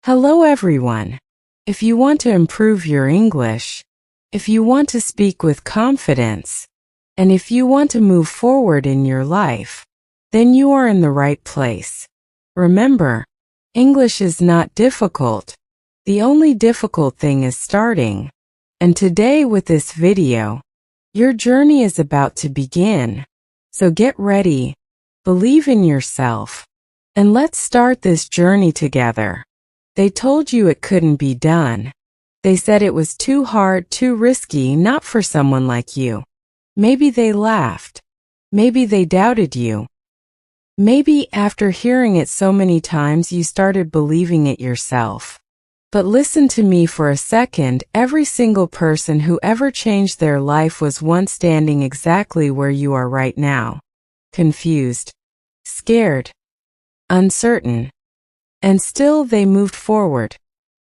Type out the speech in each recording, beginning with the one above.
Hello everyone. If you want to improve your English, if you want to speak with confidence, and if you want to move forward in your life, then you are in the right place. Remember, English is not difficult. The only difficult thing is starting. And today with this video, your journey is about to begin. So get ready, believe in yourself, and let's start this journey together. They told you it couldn't be done. They said it was too hard, too risky, not for someone like you. Maybe they laughed. Maybe they doubted you. Maybe after hearing it so many times you started believing it yourself. But listen to me for a second. Every single person who ever changed their life was once standing exactly where you are right now. Confused, scared, uncertain. And still they moved forward.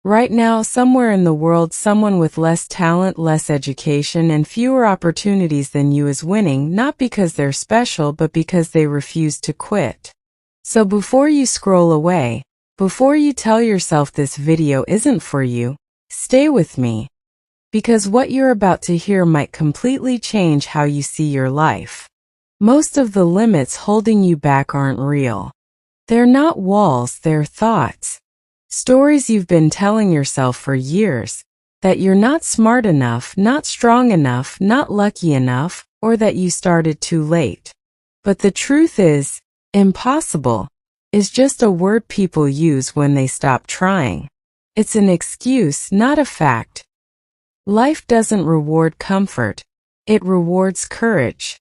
Right now, somewhere in the world, someone with less talent, less education, and fewer opportunities than you is winning, not because they're special, but because they refuse to quit. So before you scroll away, before you tell yourself this video isn't for you, stay with me. Because what you're about to hear might completely change how you see your life. Most of the limits holding you back aren't real. They're not walls, they're thoughts. Stories you've been telling yourself for years, that you're not smart enough, not strong enough, not lucky enough, or that you started too late. But the truth is, impossible is just a word people use when they stop trying. It's an excuse, not a fact. Life doesn't reward comfort, it rewards courage.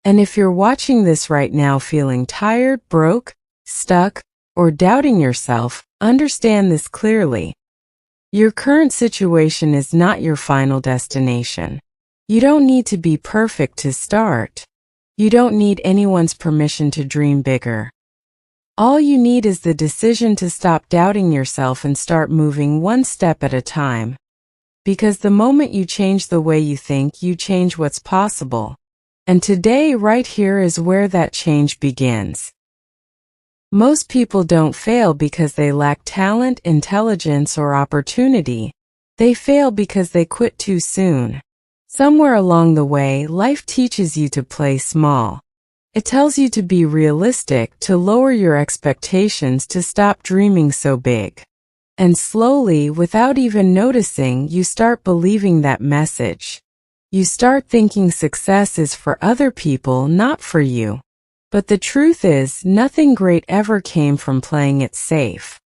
And if you're watching this right now feeling tired, broke, stuck, or doubting yourself, understand this clearly. Your current situation is not your final destination. You don't need to be perfect to start. You don't need anyone's permission to dream bigger. All you need is the decision to stop doubting yourself and start moving one step at a time. Because the moment you change the way you think, you change what's possible. And today, right here, is where that change begins. Most people don't fail because they lack talent, intelligence, or opportunity. They fail because they quit too soon. Somewhere along the way, life teaches you to play small. It tells you to be realistic, to lower your expectations, to stop dreaming so big. And slowly, without even noticing, you start believing that message. You start thinking success is for other people, not for you. But the truth is, nothing great ever came from playing it safe.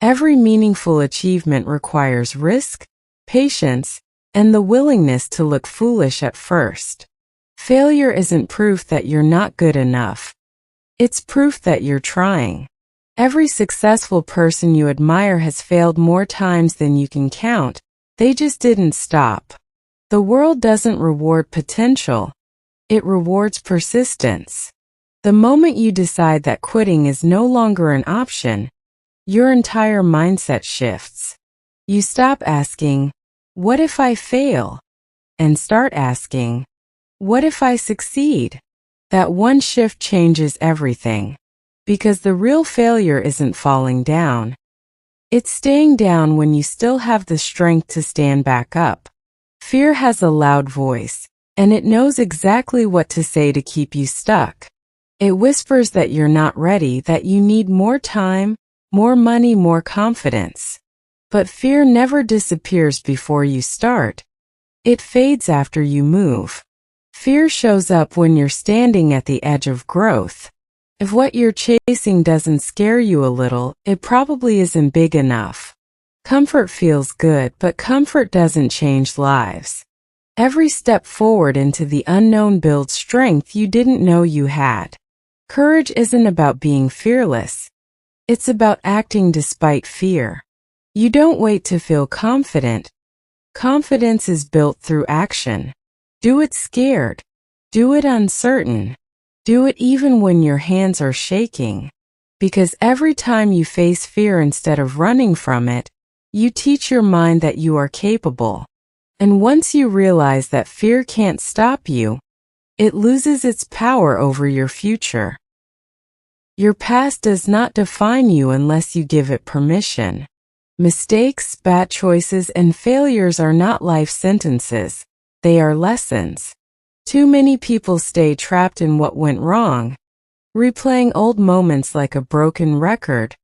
Every meaningful achievement requires risk, patience, and the willingness to look foolish at first. Failure isn't proof that you're not good enough. It's proof that you're trying. Every successful person you admire has failed more times than you can count. They just didn't stop. The world doesn't reward potential. It rewards persistence. The moment you decide that quitting is no longer an option, your entire mindset shifts. You stop asking, "What if I fail?" and start asking, "What if I succeed?" That one shift changes everything. Because the real failure isn't falling down. It's staying down when you still have the strength to stand back up. Fear has a loud voice, and it knows exactly what to say to keep you stuck. It whispers that you're not ready, that you need more time, more money, more confidence. But fear never disappears before you start. It fades after you move. Fear shows up when you're standing at the edge of growth. If what you're chasing doesn't scare you a little, it probably isn't big enough. Comfort feels good, but comfort doesn't change lives. Every step forward into the unknown builds strength you didn't know you had. Courage isn't about being fearless. It's about acting despite fear. You don't wait to feel confident. Confidence is built through action. Do it scared. Do it uncertain. Do it even when your hands are shaking. Because every time you face fear instead of running from it, you teach your mind that you are capable. And once you realize that fear can't stop you, it loses its power over your future. Your past does not define you unless you give it permission. Mistakes, bad choices, and failures are not life sentences. They are lessons. Too many people stay trapped in what went wrong, replaying old moments like a broken record,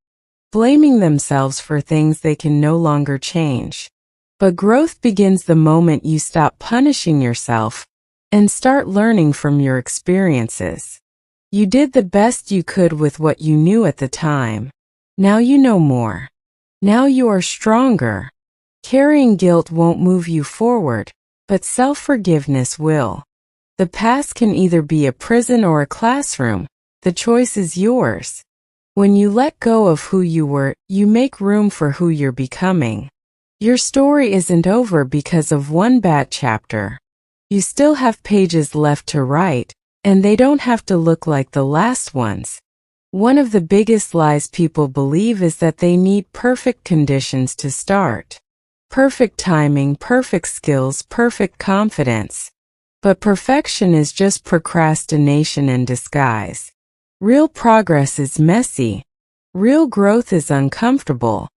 blaming themselves for things they can no longer change. But growth begins the moment you stop punishing yourself and start learning from your experiences. You did the best you could with what you knew at the time. Now you know more. Now you are stronger. Carrying guilt won't move you forward, but self-forgiveness will. The past can either be a prison or a classroom. The choice is yours. When you let go of who you were, you make room for who you're becoming. Your story isn't over because of one bad chapter. You still have pages left to write, and they don't have to look like the last ones. One of the biggest lies people believe is that they need perfect conditions to start. Perfect timing, perfect skills, perfect confidence. But perfection is just procrastination in disguise. Real progress is messy. Real growth is uncomfortable.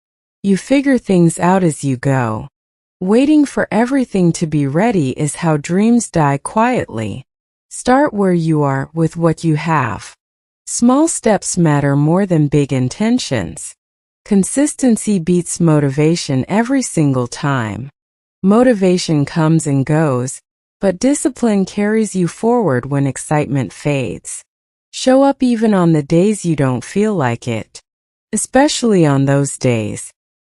You figure things out as you go. Waiting for everything to be ready is how dreams die quietly. Start where you are with what you have. Small steps matter more than big intentions. Consistency beats motivation every single time. Motivation comes and goes, but discipline carries you forward when excitement fades. Show up even on the days you don't feel like it, especially on those days,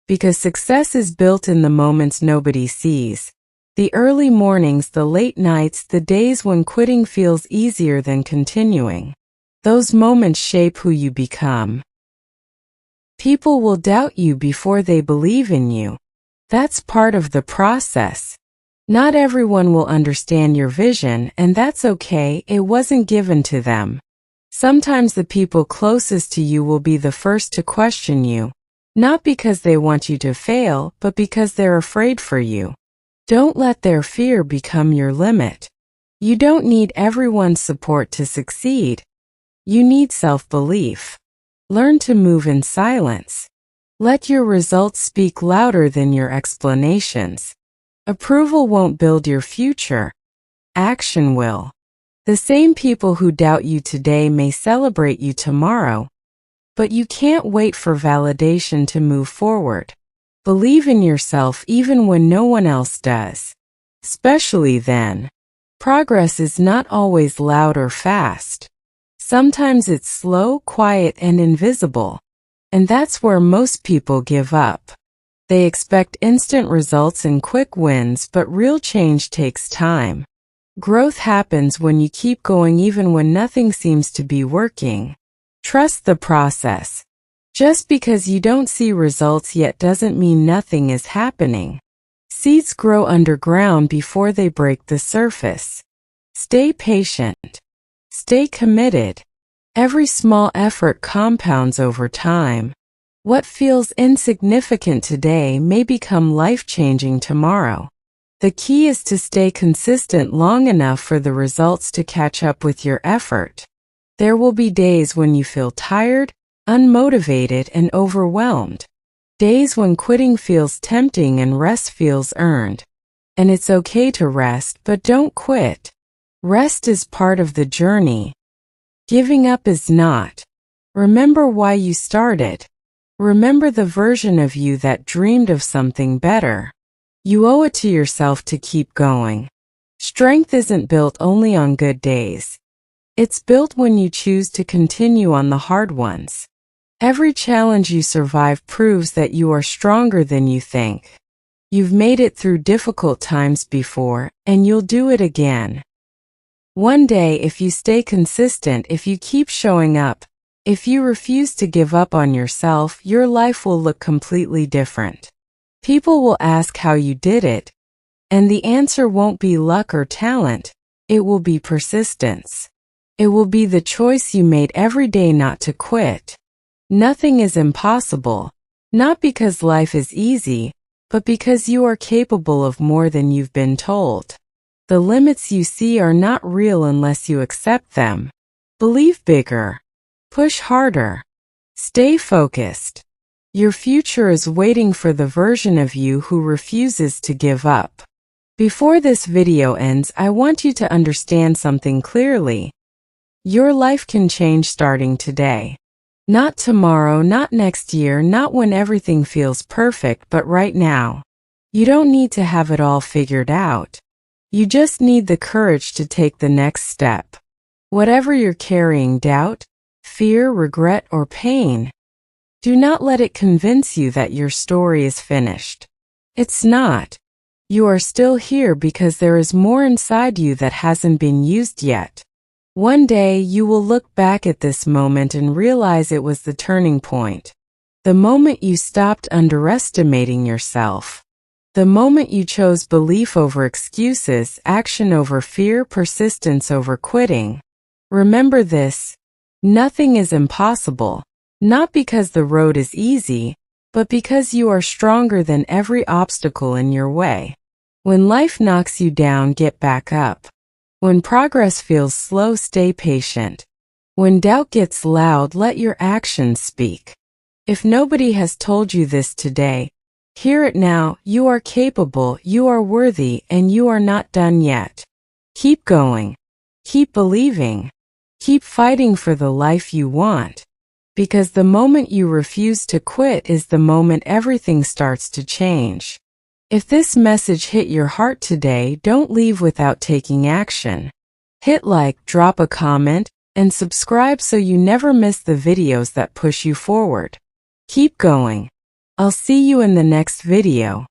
because success is built in the moments nobody sees. The early mornings, the late nights, the days when quitting feels easier than continuing. Those moments shape who you become. People will doubt you before they believe in you. That's part of the process. Not everyone will understand your vision, and that's okay. It wasn't given to them. Sometimes the people closest to you will be the first to question you, not because they want you to fail, but because they're afraid for you. Don't let their fear become your limit. You don't need everyone's support to succeed. You need self-belief. Learn to move in silence. Let your results speak louder than your explanations. Approval won't build your future. Action will. The same people who doubt you today may celebrate you tomorrow, but you can't wait for validation to move forward. Believe in yourself even when no one else does. Especially then. Progress is not always loud or fast. Sometimes it's slow, quiet, and invisible. And that's where most people give up. They expect instant results and quick wins, but real change takes time. Growth happens when you keep going even when nothing seems to be working. Trust the process. Just because you don't see results yet doesn't mean nothing is happening. Seeds grow underground before they break the surface. Stay patient. Stay committed. Every small effort compounds over time. What feels insignificant today may become life-changing tomorrow. The key is to stay consistent long enough for the results to catch up with your effort. There will be days when you feel tired, unmotivated, and overwhelmed. Days when quitting feels tempting and rest feels earned. And it's okay to rest, but don't quit. Rest is part of the journey. Giving up is not. Remember why you started. Remember the version of you that dreamed of something better. You owe it to yourself to keep going. Strength isn't built only on good days. It's built when you choose to continue on the hard ones. Every challenge you survive proves that you are stronger than you think. You've made it through difficult times before, and you'll do it again. One day, if you stay consistent, if you keep showing up, if you refuse to give up on yourself, your life will look completely different. People will ask how you did it, and the answer won't be luck or talent. It will be persistence. It will be the choice you made every day not to quit. Nothing is impossible, not because life is easy, but because you are capable of more than you've been told. The limits you see are not real unless you accept them. Believe bigger. Push harder. Stay focused. Your future is waiting for the version of you who refuses to give up. Before this video ends, I want you to understand something clearly. Your life can change starting today. Not tomorrow, not next year, not when everything feels perfect, but right now. You don't need to have it all figured out. You just need the courage to take the next step. Whatever you're carrying, doubt, fear, regret, or pain, do not let it convince you that your story is finished. It's not. You are still here because there is more inside you that hasn't been used yet. One day you will look back at this moment and realize it was the turning point. The moment you stopped underestimating yourself. The moment you chose belief over excuses, action over fear, persistence over quitting. Remember this: nothing is impossible, not because the road is easy, but because you are stronger than every obstacle in your way. When life knocks you down, get back up. When progress feels slow, stay patient. When doubt gets loud, let your actions speak. If nobody has told you this today, hear it now. You are capable, you are worthy, and you are not done yet. Keep going. Keep believing. Keep fighting for the life you want. Because the moment you refuse to quit is the moment everything starts to change. If this message hit your heart today, don't leave without taking action. Hit like, drop a comment, and subscribe so you never miss the videos that push you forward. Keep going. I'll see you in the next video.